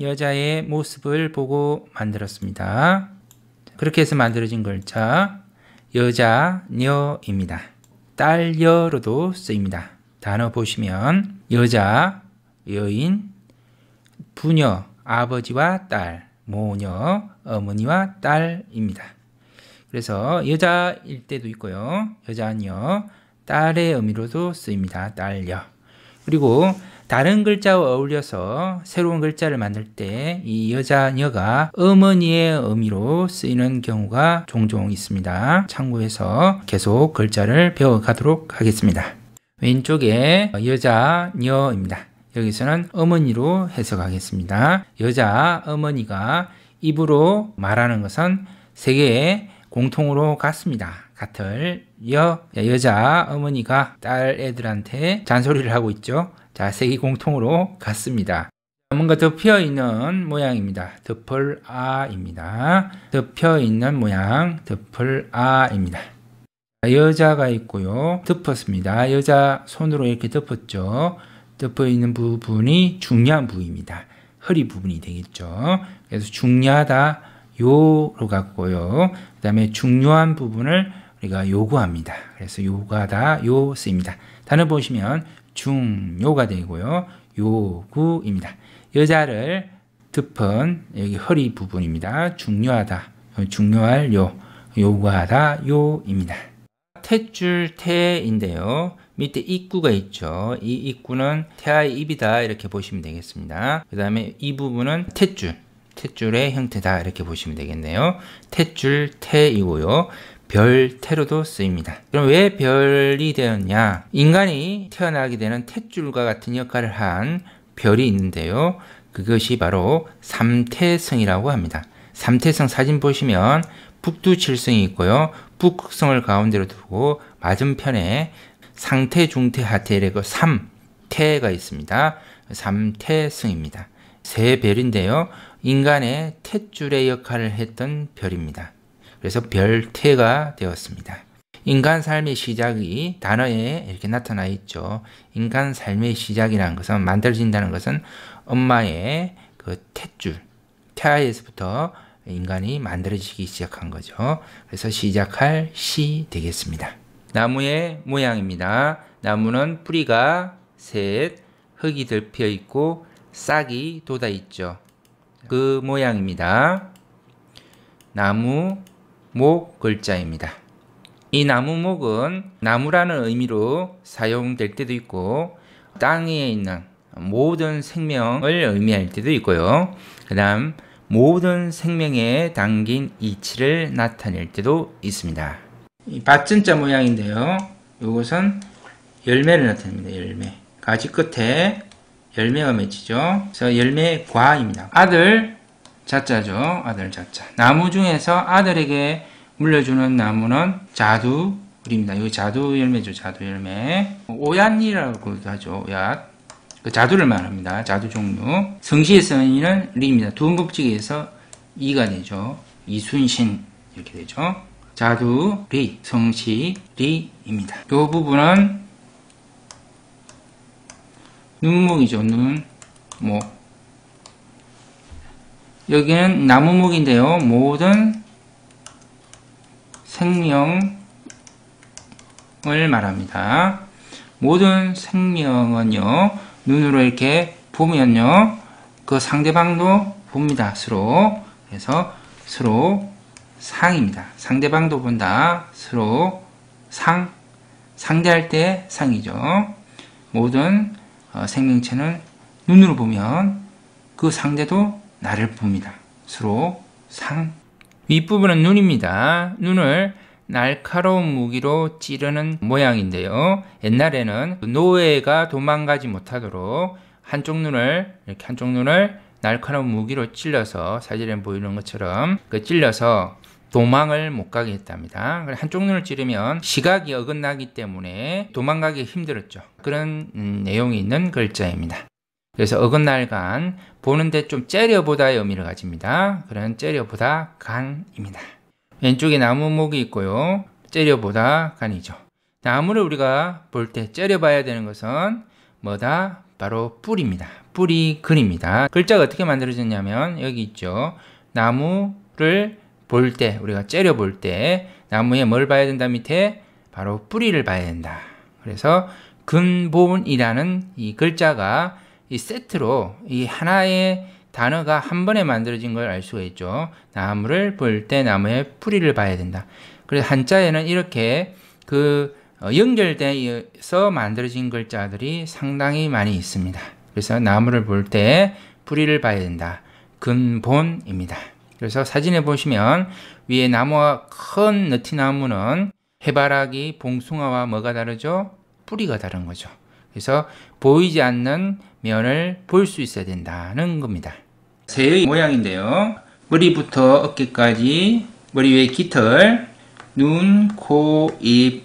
여자의 모습을 보고 만들었습니다. 그렇게 해서 만들어진 글자 여자녀입니다. 딸여로도 쓰입니다. 단어 보시면 여자, 여인, 부녀, 아버지와 딸, 모녀, 어머니와 딸입니다. 그래서 여자일 때도 있고요. 여자녀, 딸의 의미로도 쓰입니다. 딸여. 그리고 다른 글자와 어울려서 새로운 글자를 만들 때 이 여자녀가 어머니의 의미로 쓰이는 경우가 종종 있습니다. 참고해서 계속 글자를 배워가도록 하겠습니다. 왼쪽에 여자녀입니다. 여기서는 어머니로 해석하겠습니다. 여자 어머니가 입으로 말하는 것은 세 개의 공통으로 같습니다. 같을 여자 어머니가 딸 애들한테 잔소리를 하고 있죠. 자, 세 개 공통으로 같습니다. 뭔가 덮여 있는 모양입니다. 덮을아입니다. 덮여 있는 모양 덮을아입니다. 여자가 있고요. 덮었습니다. 여자 손으로 이렇게 덮었죠. 덮어 있는 부분이 중요한 부위입니다. 허리 부분이 되겠죠. 그래서 중요하다 요로 갔고요. 그 다음에 중요한 부분을 우리가 요구합니다. 그래서 요구하다 요 쓰입니다. 단어 보시면 중요가 되고요. 요구입니다. 여자를 덮은 여기 허리 부분입니다. 중요하다 중요할 요 요구하다 요입니다. 탯줄 태인데요. 밑에 입구가 있죠. 이 입구는 태아의 입이다 이렇게 보시면 되겠습니다. 그 다음에 이 부분은 탯줄의 형태다 이렇게 보시면 되겠네요. 탯줄 태이고요. 별 태로도 쓰입니다. 그럼 왜 별이 되었냐? 인간이 태어나게 되는 탯줄과 같은 역할을 한 별이 있는데요. 그것이 바로 삼태성이라고 합니다. 삼태성 사진 보시면 북두칠성이 있고요. 북극성을 가운데로 두고 맞은편에 상태, 중태, 하태 이렇게 3태가 있습니다. 삼태성입니다. 세 별인데요. 인간의 탯줄의 역할을 했던 별입니다. 그래서 별태가 되었습니다. 인간 삶의 시작이 단어에 이렇게 나타나 있죠. 인간 삶의 시작이라는 것은 만들어진다는 것은 엄마의 그 탯줄, 태아에서부터 인간이 만들어지기 시작한 거죠. 그래서 시작할 시 되겠습니다. 나무의 모양입니다. 나무는 뿌리가 셋, 흙이 덮여 있고 싹이 돋아 있죠. 그 모양입니다. 나무 목 글자입니다. 이 나무목은 나무라는 의미로 사용될 때도 있고 땅에 있는 모든 생명을 의미할 때도 있고요. 그 다음 모든 생명에 담긴 이치를 나타낼 때도 있습니다. 이 밭전자 모양인데요. 이것은 열매를 나타냅니다. 열매. 가지 끝에 열매가 맺히죠. 그래서 열매 과입니다. 아들 자자죠. 아들 자자. 나무 중에서 아들에게 물려주는 나무는 자두입니다. 이 자두 열매죠. 자두 열매. 오얏리라고도 하죠. 오얏. 그 자두를 말합니다. 자두 종류. 성시의 성인은 리입니다. 두 법칙에서 이가 되죠. 이순신 이렇게 되죠. 자두 리, 성시 리입니다. 이 부분은 눈목이죠. 눈, 목. 여기는 나무목인데요. 모든 생명을 말합니다. 모든 생명은요, 눈으로 이렇게 보면요, 그 상대방도 봅니다. 서로. 그래서 서로 상입니다. 상대방도 본다. 서로 상대할 때 상이죠. 모든 생명체는 눈으로 보면 그 상대도 나를 봅니다. 서로 상. 윗부분은 눈입니다. 눈을 날카로운 무기로 찌르는 모양인데요. 옛날에는 노예가 도망가지 못하도록 한쪽 눈을 날카로운 무기로 찔러서 사진에 보이는 것처럼 찔러서 도망을 못 가게 했답니다. 한쪽 눈을 찌르면 시각이 어긋나기 때문에 도망가기 힘들었죠. 그런 내용이 있는 글자입니다. 그래서 어긋날간 보는데 좀 째려보다의 의미를 가집니다. 그런 째려보다 간입니다. 왼쪽에 나무목이 있고요. 째려보다 간이죠. 나무를 우리가 볼 때 째려봐야 되는 것은 뭐다? 바로 뿌리입니다. 뿌리 글입니다. 글자가 어떻게 만들어졌냐면 여기 있죠. 나무를 볼 때, 우리가 째려 볼 때 나무에 뭘 봐야 된다? 밑에 바로 뿌리를 봐야 된다. 그래서 근본이라는 이 글자가 이 세트로 이 하나의 단어가 한 번에 만들어진 걸 알 수가 있죠. 나무를 볼 때 나무의 뿌리를 봐야 된다. 그래서 한자에는 이렇게 연결돼서 만들어진 글자들이 상당히 많이 있습니다. 그래서 나무를 볼 때 뿌리를 봐야 된다. 근본입니다. 그래서 사진에 보시면 위에 나무와 큰 느티나무는 해바라기, 봉숭아와 뭐가 다르죠? 뿌리가 다른 거죠. 그래서 보이지 않는 면을 볼 수 있어야 된다는 겁니다. 새의 모양인데요. 머리부터 어깨까지 머리 위에 깃털, 눈, 코, 입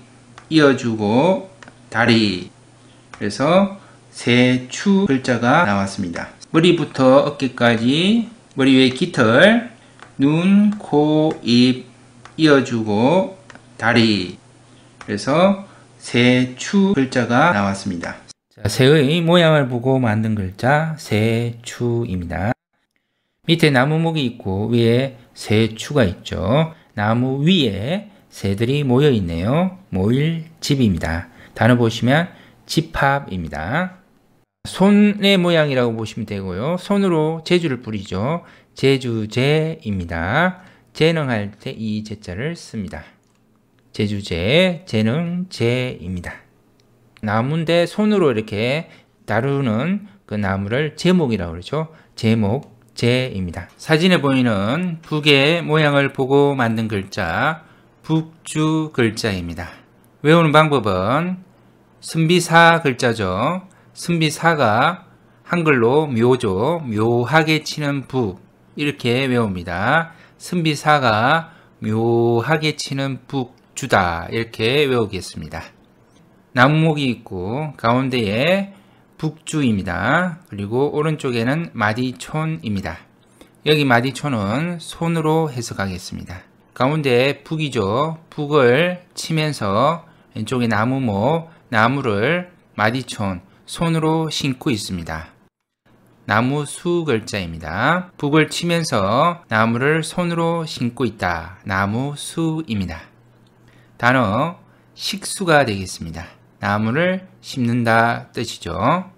이어주고 다리. 그래서 새추 글자가 나왔습니다. 머리부터 어깨까지 머리 위에 깃털, 눈, 코, 입 이어주고 다리. 그래서 새추 글자가 나왔습니다. 자, 새의 모양을 보고 만든 글자 새추입니다. 밑에 나무목이 있고 위에 새추가 있죠. 나무 위에 새들이 모여 있네요. 모일 집입니다. 단어 보시면 집합입니다. 손의 모양이라고 보시면 되고요. 손으로 제주를 뿌리죠. 제주제입니다. 재능할 때 이 제자를 씁니다. 제주제, 재능제입니다. 나무인데 손으로 이렇게 다루는 그 나무를 제목이라고 그러죠. 제목제입니다. 사진에 보이는 북의 모양을 보고 만든 글자 북주 글자입니다. 외우는 방법은 승비사 글자죠. 승비사가 한글로 묘죠. 묘하게 치는 북 이렇게 외웁니다. 승비사가 묘하게 치는 북주다 이렇게 외우겠습니다. 나무목이 있고 가운데에 북주입니다. 그리고 오른쪽에는 마디촌입니다. 여기 마디촌은 손으로 해석하겠습니다. 가운데 북이죠. 북을 치면서 왼쪽에 나무목, 나무를 마디촌, 손으로 심고 있습니다. 나무수 글자입니다. 북을 치면서 나무를 손으로 심고 있다. 나무수입니다. 단어 식수가 되겠습니다. 나무를 심는다 뜻이죠.